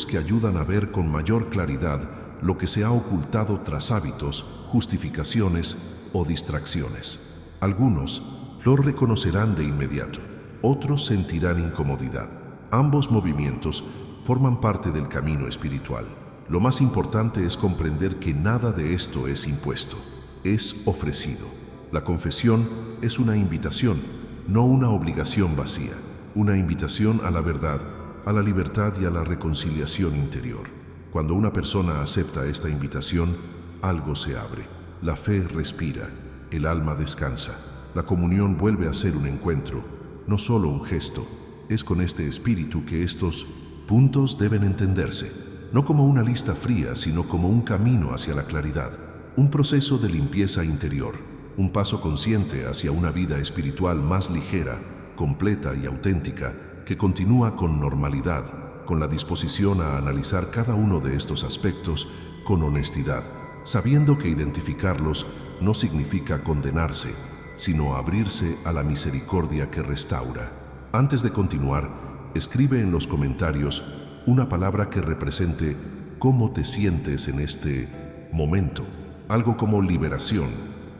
que ayudan a ver con mayor claridad lo que se ha ocultado tras hábitos, justificaciones o distracciones. Algunos lo reconocerán de inmediato, otros sentirán incomodidad. Ambos movimientos forman parte del camino espiritual. Lo más importante es comprender que nada de esto es impuesto, es ofrecido. La confesión es una invitación, no una obligación vacía, una invitación a la verdad, a la libertad y a la reconciliación interior. Cuando una persona acepta esta invitación, algo se abre, la fe respira, el alma descansa, la comunión vuelve a ser un encuentro, no solo un gesto. Es con este espíritu que estos puntos deben entenderse, no como una lista fría, sino como un camino hacia la claridad, un proceso de limpieza interior, un paso consciente hacia una vida espiritual más ligera, completa y auténtica, que continúa con normalidad, con la disposición a analizar cada uno de estos aspectos con honestidad, sabiendo que identificarlos no significa condenarse, sino abrirse a la misericordia que restaura. Antes de continuar, escribe en los comentarios una palabra que represente cómo te sientes en este momento, algo como liberación,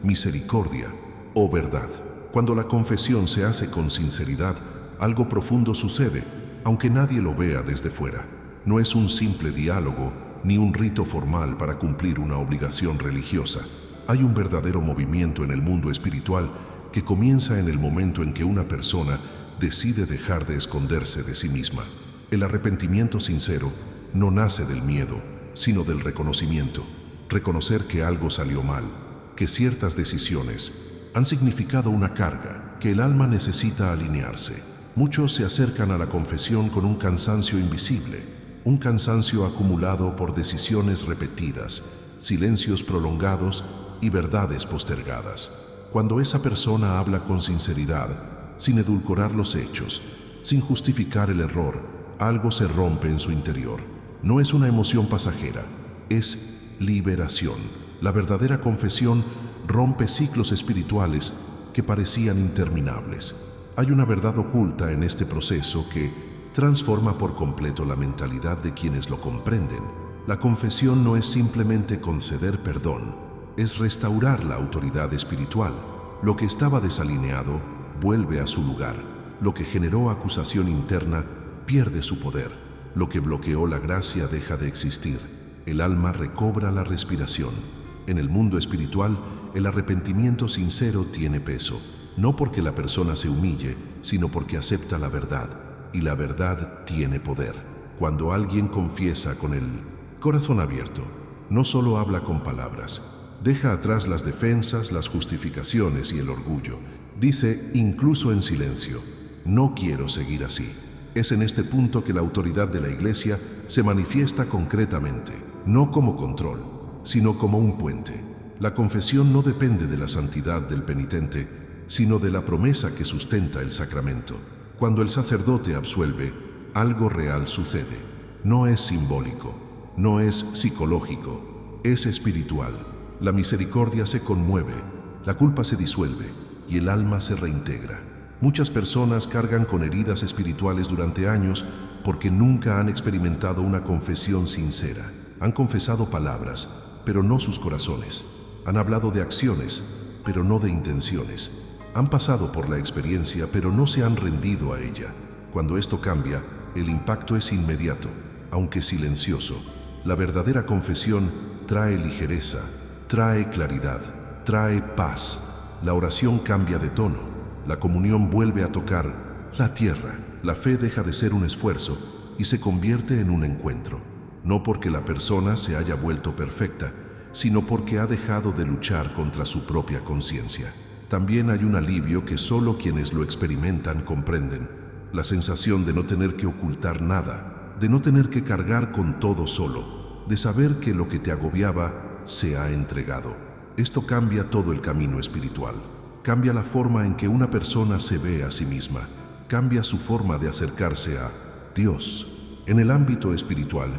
misericordia o verdad. Cuando la confesión se hace con sinceridad, algo profundo sucede, aunque nadie lo vea desde fuera. No es un simple diálogo ni un rito formal para cumplir una obligación religiosa. Hay un verdadero movimiento en el mundo espiritual que comienza en el momento en que una persona decide dejar de esconderse de sí misma. El arrepentimiento sincero no nace del miedo, sino del reconocimiento. Reconocer que algo salió mal, que ciertas decisiones han significado una carga, que el alma necesita alinearse. Muchos se acercan a la confesión con un cansancio invisible, un cansancio acumulado por decisiones repetidas, silencios prolongados y verdades postergadas. Cuando esa persona habla con sinceridad, sin edulcorar los hechos, sin justificar el error, algo se rompe en su interior. No es una emoción pasajera, es liberación. La verdadera confesión rompe ciclos espirituales que parecían interminables. Hay una verdad oculta en este proceso que transforma por completo la mentalidad de quienes lo comprenden. La confesión no es simplemente conceder perdón, es restaurar la autoridad espiritual. Lo que estaba desalineado vuelve a su lugar. Lo que generó acusación interna pierde su poder. Lo que bloqueó la gracia deja de existir. El alma recobra la respiración. En el mundo espiritual, el arrepentimiento sincero tiene peso, no porque la persona se humille, sino porque acepta la verdad, y la verdad tiene poder. Cuando alguien confiesa con el corazón abierto, no solo habla con palabras, deja atrás las defensas, las justificaciones y el orgullo. Dice, incluso en silencio, no quiero seguir así. Es en este punto que la autoridad de la Iglesia se manifiesta concretamente, no como control, sino como un puente. La confesión no depende de la santidad del penitente, sino de la promesa que sustenta el sacramento. Cuando el sacerdote absuelve, algo real sucede. No es simbólico, no es psicológico, es espiritual. La misericordia se conmueve, la culpa se disuelve y el alma se reintegra. Muchas personas cargan con heridas espirituales durante años porque nunca han experimentado una confesión sincera. Han confesado palabras, pero no sus corazones. Han hablado de acciones, pero no de intenciones. Han pasado por la experiencia, pero no se han rendido a ella. Cuando esto cambia, el impacto es inmediato, aunque silencioso. La verdadera confesión trae ligereza, trae claridad, trae paz. La oración cambia de tono, la comunión vuelve a tocar la tierra. La fe deja de ser un esfuerzo y se convierte en un encuentro. No porque la persona se haya vuelto perfecta, sino porque ha dejado de luchar contra su propia conciencia. También hay un alivio que solo quienes lo experimentan comprenden. La sensación de no tener que ocultar nada, de no tener que cargar con todo solo, de saber que lo que te agobiaba se ha entregado. Esto cambia todo el camino espiritual. Cambia la forma en que una persona se ve a sí misma. Cambia su forma de acercarse a Dios. En el ámbito espiritual,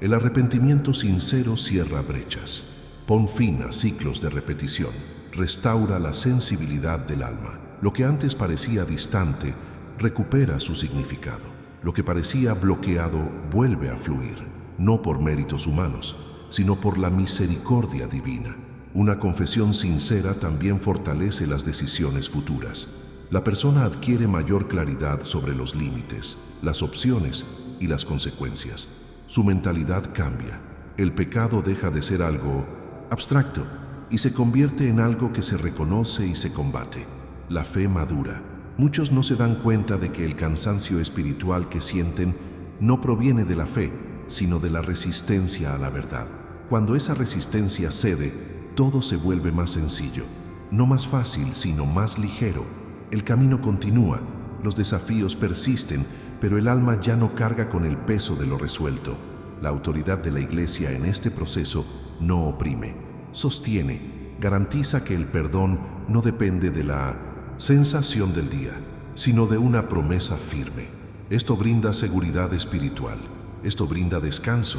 el arrepentimiento sincero cierra brechas, pon fin a ciclos de repetición, restaura la sensibilidad del alma. Lo que antes parecía distante recupera su significado. Lo que parecía bloqueado vuelve a fluir, no por méritos humanos, sino por la misericordia divina. Una confesión sincera también fortalece las decisiones futuras. La persona adquiere mayor claridad sobre los límites, las opciones y las consecuencias. Su mentalidad cambia. El pecado deja de ser algo abstracto y se convierte en algo que se reconoce y se combate. La fe madura. Muchos no se dan cuenta de que el cansancio espiritual que sienten no proviene de la fe, sino de la resistencia a la verdad. Cuando esa resistencia cede, todo se vuelve más sencillo, no más fácil, sino más ligero. El camino continúa, los desafíos persisten, pero el alma ya no carga con el peso de lo resuelto. La autoridad de la Iglesia en este proceso no oprime, sostiene, garantiza que el perdón no depende de la sensación del día, sino de una promesa firme. Esto brinda seguridad espiritual, esto brinda descanso,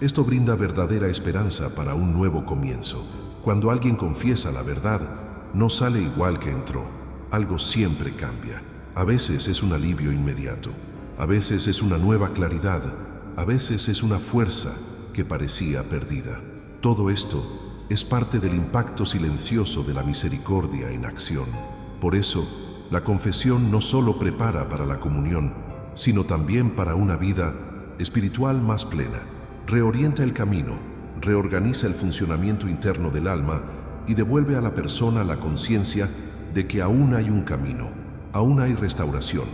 esto brinda verdadera esperanza para un nuevo comienzo. Cuando alguien confiesa la verdad, no sale igual que entró. Algo siempre cambia. A veces es un alivio inmediato, a veces es una nueva claridad, a veces es una fuerza que parecía perdida. Todo esto es parte del impacto silencioso de la misericordia en acción. Por eso, la confesión no solo prepara para la comunión, sino también para una vida espiritual más plena. Reorienta el camino, reorganiza el funcionamiento interno del alma y devuelve a la persona la conciencia de que aún hay un camino, aún hay restauración,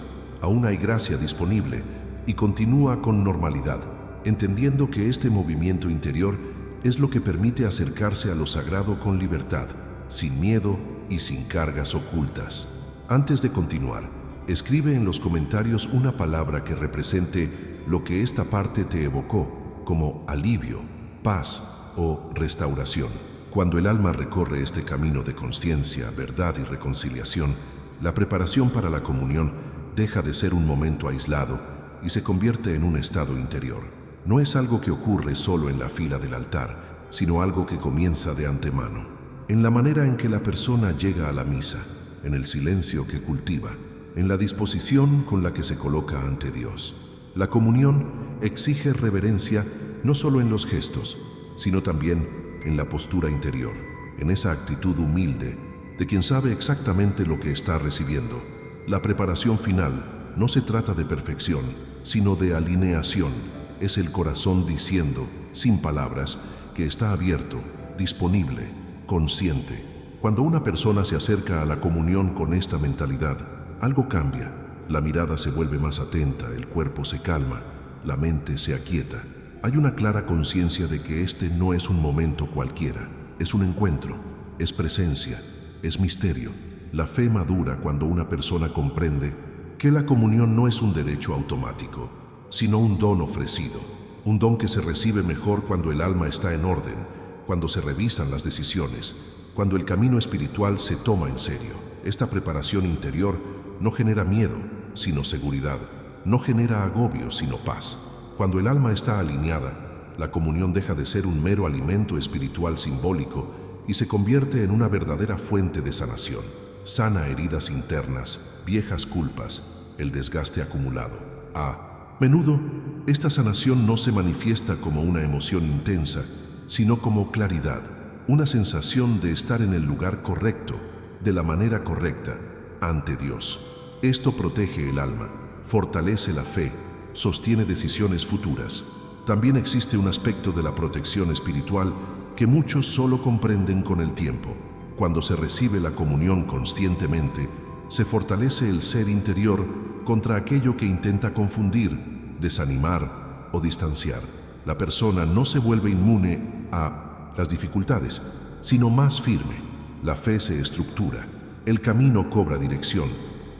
aún hay gracia disponible, y continúa con normalidad, entendiendo que este movimiento interior es lo que permite acercarse a lo sagrado con libertad, sin miedo y sin cargas ocultas. Antes de continuar, escribe en los comentarios una palabra que represente lo que esta parte te evocó, como alivio, paz o restauración. Cuando el alma recorre este camino de consciencia, verdad y reconciliación, la preparación para la comunión deja de ser un momento aislado y se convierte en un estado interior. No es algo que ocurre solo en la fila del altar, sino algo que comienza de antemano, en la manera en que la persona llega a la misa, en el silencio que cultiva, en la disposición con la que se coloca ante Dios. La comunión exige reverencia no solo en los gestos, sino también en la postura interior, en esa actitud humilde de quien sabe exactamente lo que está recibiendo. La preparación final no se trata de perfección, sino de alineación. Es el corazón diciendo, sin palabras, que está abierto, disponible, consciente. Cuando una persona se acerca a la comunión con esta mentalidad, algo cambia. La mirada se vuelve más atenta, el cuerpo se calma, la mente se aquieta. Hay una clara conciencia de que este no es un momento cualquiera, es un encuentro, es presencia, es misterio. La fe madura cuando una persona comprende que la comunión no es un derecho automático, sino un don ofrecido, un don que se recibe mejor cuando el alma está en orden, cuando se revisan las decisiones, cuando el camino espiritual se toma en serio. Esta preparación interior no genera miedo, sino seguridad, no genera agobio, sino paz. Cuando el alma está alineada, la comunión deja de ser un mero alimento espiritual simbólico y se convierte en una verdadera fuente de sanación. Sana heridas internas, viejas culpas, el desgaste acumulado. A menudo, esta sanación no se manifiesta como una emoción intensa, sino como claridad, una sensación de estar en el lugar correcto, de la manera correcta, ante Dios. Esto protege el alma, fortalece la fe, sostiene decisiones futuras. También existe un aspecto de la protección espiritual que muchos solo comprenden con el tiempo. Cuando se recibe la comunión conscientemente, se fortalece el ser interior contra aquello que intenta confundir, desanimar o distanciar. La persona no se vuelve inmune a las dificultades, sino más firme. La fe se estructura, el camino cobra dirección.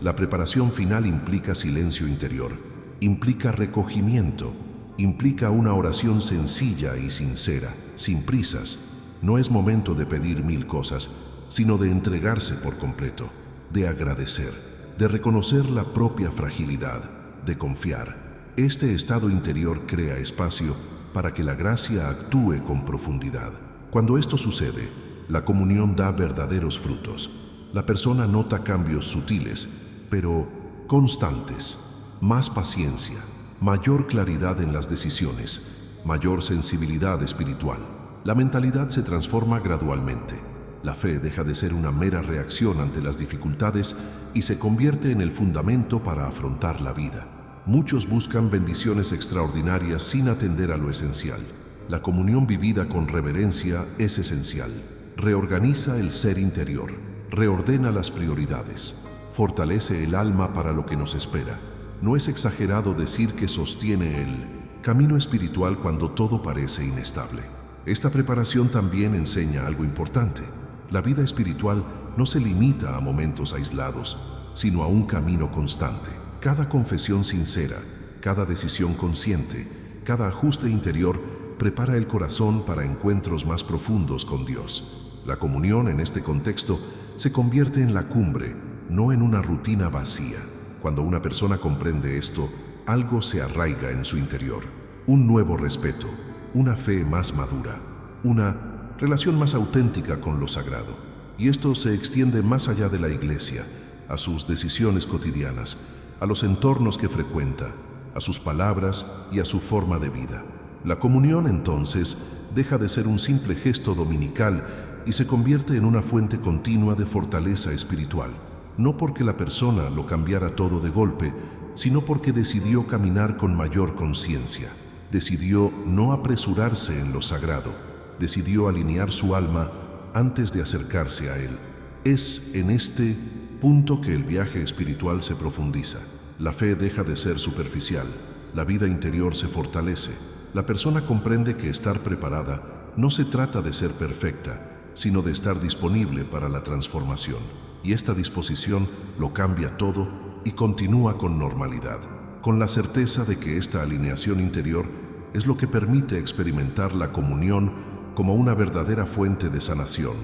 La preparación final implica silencio interior, implica recogimiento, implica una oración sencilla y sincera, sin prisas. No es momento de pedir 1000 cosas, sino de entregarse por completo, de agradecer, de reconocer la propia fragilidad, de confiar. Este estado interior crea espacio para que la gracia actúe con profundidad. Cuando esto sucede, la comunión da verdaderos frutos. La persona nota cambios sutiles, pero constantes. Más paciencia, mayor claridad en las decisiones, mayor sensibilidad espiritual. La mentalidad se transforma gradualmente. La fe deja de ser una mera reacción ante las dificultades y se convierte en el fundamento para afrontar la vida. Muchos buscan bendiciones extraordinarias sin atender a lo esencial. La comunión vivida con reverencia es esencial. Reorganiza el ser interior, reordena las prioridades, fortalece el alma para lo que nos espera. No es exagerado decir que sostiene el camino espiritual cuando todo parece inestable. Esta preparación también enseña algo importante. La vida espiritual no se limita a momentos aislados, sino a un camino constante. Cada confesión sincera, cada decisión consciente, cada ajuste interior prepara el corazón para encuentros más profundos con Dios. La comunión en este contexto se convierte en la cumbre, no en una rutina vacía. Cuando una persona comprende esto, algo se arraiga en su interior. Un nuevo respeto, una fe más madura, una relación más auténtica con lo sagrado. Y esto se extiende más allá de la iglesia, a sus decisiones cotidianas, a los entornos que frecuenta, a sus palabras y a su forma de vida. La comunión, entonces, deja de ser un simple gesto dominical y se convierte en una fuente continua de fortaleza espiritual. No porque la persona lo cambiara todo de golpe, sino porque decidió caminar con mayor conciencia. Decidió no apresurarse en lo sagrado. Decidió alinear su alma antes de acercarse a él. Es en este punto que el viaje espiritual se profundiza. La fe deja de ser superficial. La vida interior se fortalece. La persona comprende que estar preparada no se trata de ser perfecta, sino de estar disponible para la transformación. Y esta disposición lo cambia todo y continúa con normalidad, con la certeza de que esta alineación interior es lo que permite experimentar la comunión como una verdadera fuente de sanación,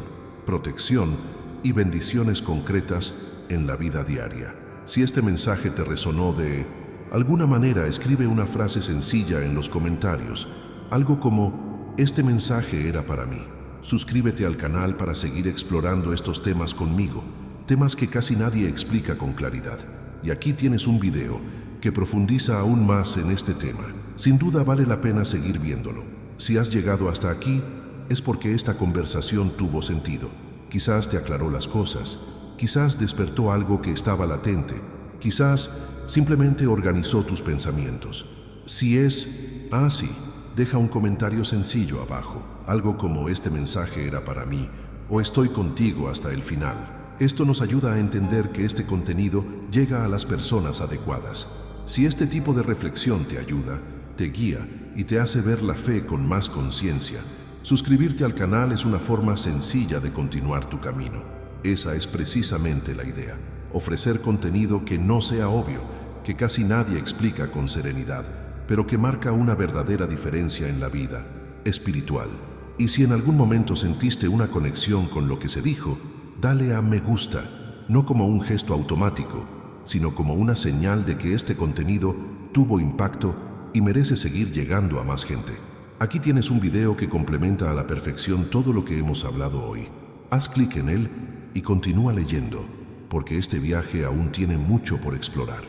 protección y bendiciones concretas en la vida diaria. Si este mensaje te resonó de alguna manera, escribe una frase sencilla en los comentarios, algo como: este mensaje era para mí. Suscríbete al canal para seguir explorando estos temas conmigo, temas que casi nadie explica con claridad. Y aquí tienes un video que profundiza aún más en este tema. Sin duda vale la pena seguir viéndolo. Si has llegado hasta aquí, es porque esta conversación tuvo sentido. Quizás te aclaró las cosas, quizás despertó algo que estaba latente, quizás simplemente organizó tus pensamientos. Si es así, deja un comentario sencillo abajo, algo como: este mensaje era para mí, o estoy contigo hasta el final. Esto nos ayuda a entender que este contenido llega a las personas adecuadas. Si este tipo de reflexión te ayuda, te guía y te hace ver la fe con más conciencia, suscribirte al canal es una forma sencilla de continuar tu camino. Esa es precisamente la idea: ofrecer contenido que no sea obvio, que casi nadie explica con serenidad, pero que marca una verdadera diferencia en la vida espiritual. Y si en algún momento sentiste una conexión con lo que se dijo, dale a me gusta, no como un gesto automático, sino como una señal de que este contenido tuvo impacto y merece seguir llegando a más gente. Aquí tienes un video que complementa a la perfección todo lo que hemos hablado hoy. Haz clic en él y continúa leyendo, porque este viaje aún tiene mucho por explorar.